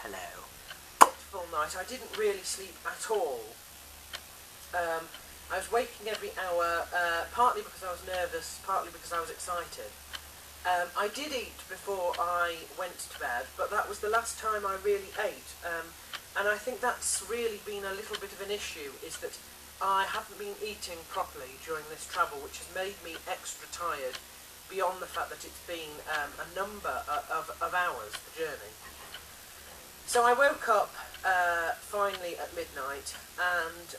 Hello. Full night. I didn't really sleep at all. I was waking every hour, partly because I was nervous, partly because I was excited. I did eat before I went to bed, but that was the last time I really ate. And I think that's really been a little bit of an issue, is that I haven't been eating properly during this travel, which has made me extra tired, beyond the fact that it's been a number of hours, the journey. So I woke up finally at midnight, and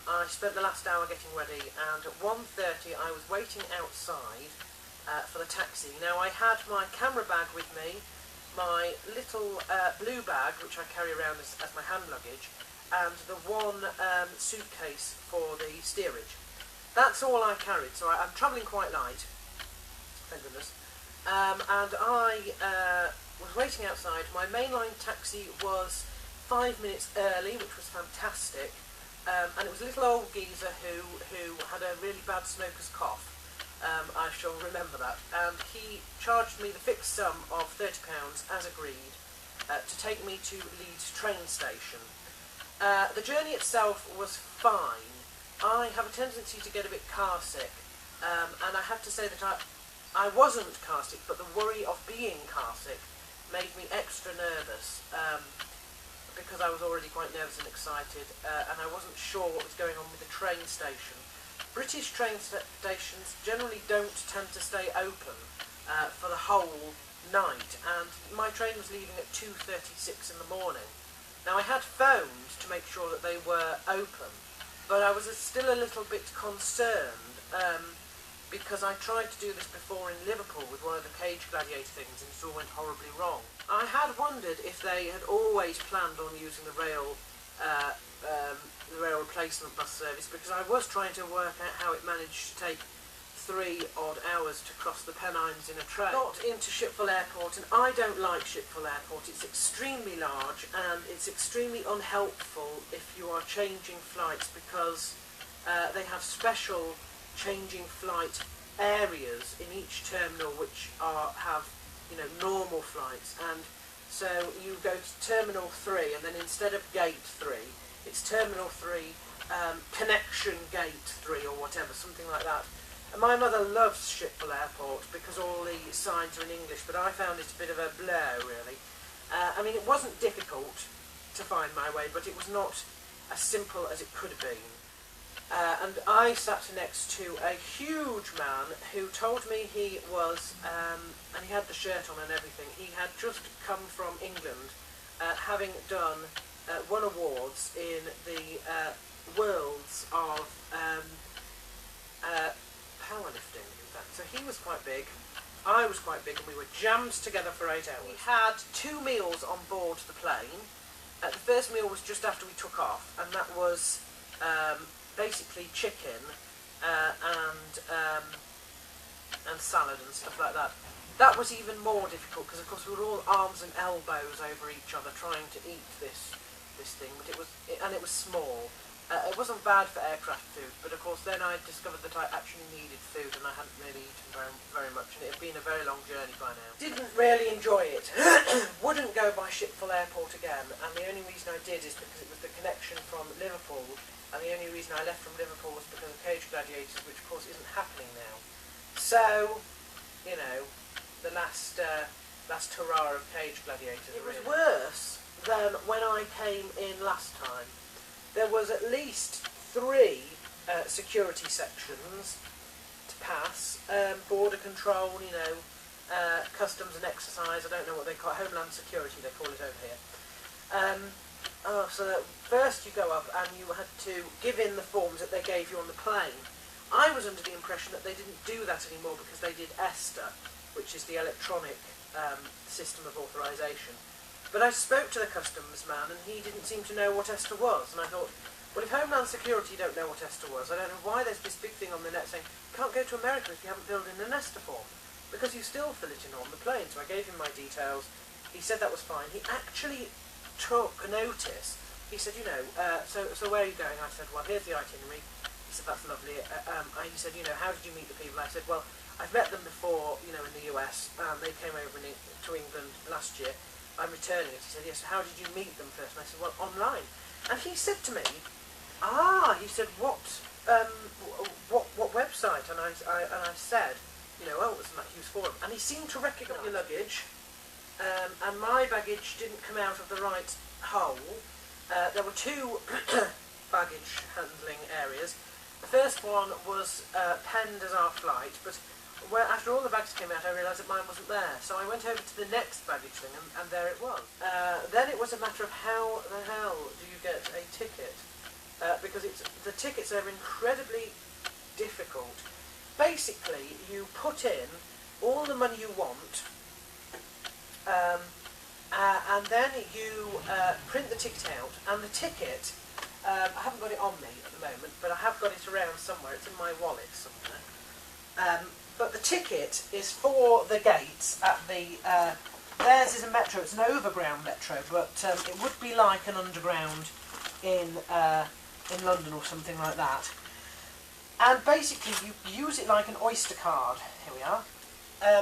I spent the last hour getting ready, and at 1:30 I was waiting outside for the taxi. Now, I had my camera bag with me, my little blue bag, which I carry around as my hand luggage, and the one suitcase for the steerage. That's all I carried, so I'm travelling quite light, thank goodness. And I was waiting outside. My mainline taxi was 5 minutes early, which was fantastic, and it was a little old geezer who had a really bad smoker's cough. I shall remember that. And he charged me the fixed sum of £30 as agreed to take me to Leeds train station. The journey itself was fine. I have a tendency to get a bit car sick, and I have to say that I wasn't car sick, but the worry of being car sick made me extra nervous, because I was already quite nervous and excited, and I wasn't sure what was going on with the train station. British train stations generally don't tend to stay open for the whole night, and my train was leaving at 2:36 in the morning. Now, I had phoned to make sure that they were open, but I was still a little bit concerned, because I tried to do this before in Liverpool with one of the Cage Gladiator things, and it all went horribly wrong. I had wondered if they had always planned on using the rail replacement bus service, because I was trying to work out how it managed to take 3 odd hours to cross the Pennines in a train. Got into Shipful Airport, and I don't like Shipful Airport. It's extremely large, and it's extremely unhelpful if you are changing flights, because they have special changing flight areas in each terminal which have normal flights, and so you go to Terminal 3, and then instead of Gate 3 it's Terminal 3 Connection Gate 3 or whatever, something like that. And my mother loves Shipful Airport because all the signs are in English, but I found it a bit of a blur, really. I mean, it wasn't difficult to find my way, but it was not as simple as it could have been. And I sat next to a huge man who told me he was, and he had the shirt on and everything, he had just come from England, having won awards in the worlds of powerlifting, in fact. So he was quite big, I was quite big, and we were jammed together for 8 hours. We had 2 meals on board the plane. The first meal was just after we took off, and that was basically chicken and salad and stuff like that. That was even more difficult because, of course, we were all arms and elbows over each other trying to eat this thing, but it was small. It wasn't bad for aircraft food, but of course then I discovered that I actually needed food, and I hadn't really eaten very much, and it had been a very long journey by now. Didn't really enjoy it. Wouldn't go by Shipful Airport again, and the only reason I did is because it was the connection from Liverpool, and the only reason I left from Liverpool was because of Cage Gladiators, which of course isn't happening now. So, the last hurrah of Cage Gladiators. It was worse than when I came in last time. There was at least 3 security sections to pass, border control, customs and exercise, I don't know what they call it, Homeland Security they call it over here. So first you go up and you had to give in the forms that they gave you on the plane. I was under the impression that they didn't do that anymore because they did ESTA, which is the electronic system of authorisation. But I spoke to the customs man, and he didn't seem to know what ESTA was, and I thought, well, if Homeland Security don't know what ESTA was, I don't know why there's this big thing on the net saying, you can't go to America if you haven't filled in an ESTA form, because you still fill it in on the plane. So I gave him my details. He said that was fine. He actually took notice. He said, so where are you going? I said, well, here's the itinerary. He said, that's lovely. He said, how did you meet the people? I said, well, I've met them before, in the US. They came over to England last year. I'm returning it. He said, yes, how did you meet them first? And I said, well, online. And he said to me, he said, what website? And I said, oh, it was Matt Hughes Forum. And he seemed to recognise your luggage, and my baggage didn't come out of the right hole. There were two baggage handling areas. The first one was penned as our flight, but after all the bags came out, I realised that mine wasn't there. So I went over to the next baggage thing, and there it was. Then it was a matter of how the hell do you get a ticket? Because the tickets are incredibly difficult. Basically, you put in all the money you want, and then you print the ticket out, and the ticket, I haven't got it on me at the moment, but I have got it around somewhere. It's in my wallet somewhere. But the ticket is for the gates at the... theirs is a metro. It's an overground metro, but it would be like an underground in London or something like that. And basically you use it like an Oyster card. Here we are.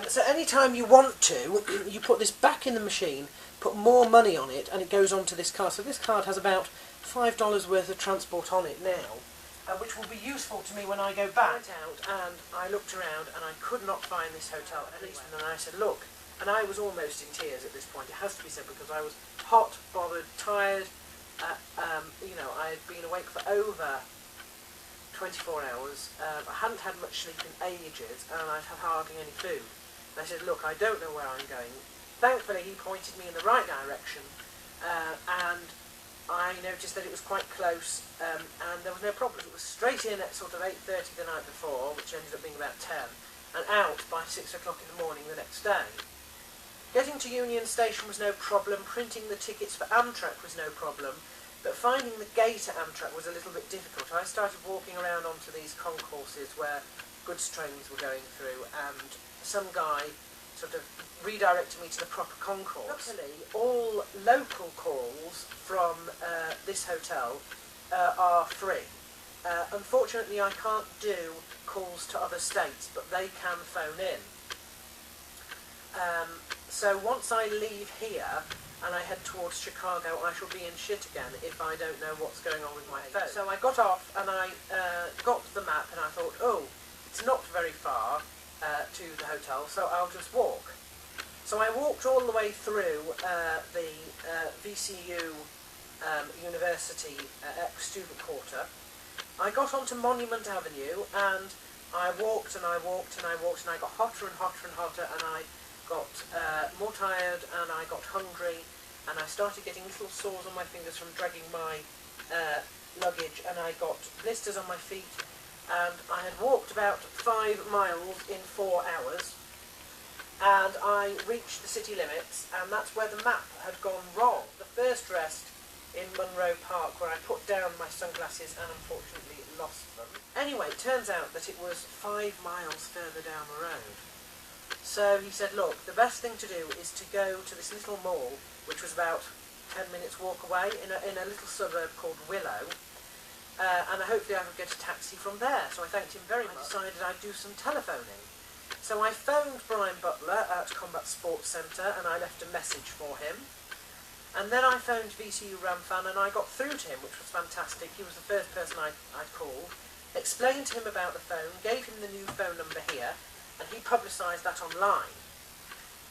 So anytime you want to, you put this back in the machine, put more money on it, and it goes onto this card. So this card has about $5 worth of transport on it now, which will be useful to me when I go back. I went out and I looked around and I could not find this hotel anywhere. And I said, look, and I was almost in tears at this point, it has to be said, because I was hot, bothered, tired. I had been awake for over 24 hours. I hadn't had much sleep in ages, and I'd had hardly any food. And I said, look, I don't know where I'm going. Thankfully, he pointed me in the right direction, and I noticed that it was quite close, and there was no problem. It was straight in at sort of 8:30 the night before, which ended up being about 10, and out by 6 o'clock in the morning the next day. Getting to Union Station was no problem, printing the tickets for Amtrak was no problem, but finding the gate at Amtrak was a little bit difficult. I started walking around onto these concourses where goods trains were going through, and some guy sort of redirected me to the proper concourse. Luckily, all local calls from this hotel are free. Unfortunately, I can't do calls to other states, but they can phone in. So once I leave here and I head towards Chicago, I shall be in shit again if I don't know what's going on with my phone. So I got off and I got the map and I thought, oh, it's not very far to the hotel, so I'll just walk. So I walked all the way through the VCU University student quarter. I got onto Monument Avenue and I walked and I walked and I walked and I got hotter and hotter and hotter, and I got more tired and I got hungry, and I started getting little sores on my fingers from dragging my luggage, and I got blisters on my feet, and I had walked about 5 miles in 4 hours, and I reached the city limits, and that's where the map had gone wrong. The first rest in Monroe Park, where I put down my sunglasses and unfortunately lost them. Anyway, it turns out that it was 5 miles further down the road. So he said, look, the best thing to do is to go to this little mall, which was about 10 minutes walk away, in a little suburb called Willow, and hopefully I could get a taxi from there. So I thanked him very much. I decided I'd do some telephoning. So I phoned Brian Butler at Combat Sports Centre and I left a message for him. And then I phoned VCU Ramfan and I got through to him, which was fantastic. He was the first person I'd called, explained to him about the phone, gave him the new phone number here, and he publicised that online.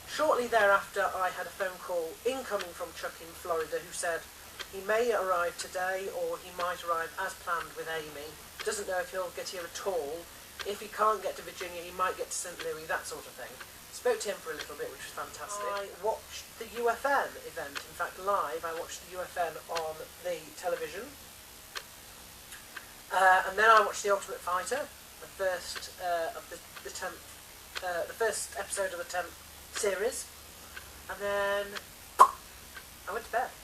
Shortly thereafter, I had a phone call incoming from Chuck in Florida, who said he may arrive today or he might arrive as planned with Amy. Doesn't know if he'll get here at all. If he can't get to Virginia, he might get to St. Louis, that sort of thing. Spoke to him for a little bit, which was fantastic. I watched the UFN event, in fact live. I watched the UFN on the television. And then I watched The Ultimate Fighter, the first of the first episode of the 10th series. And then I went to bed.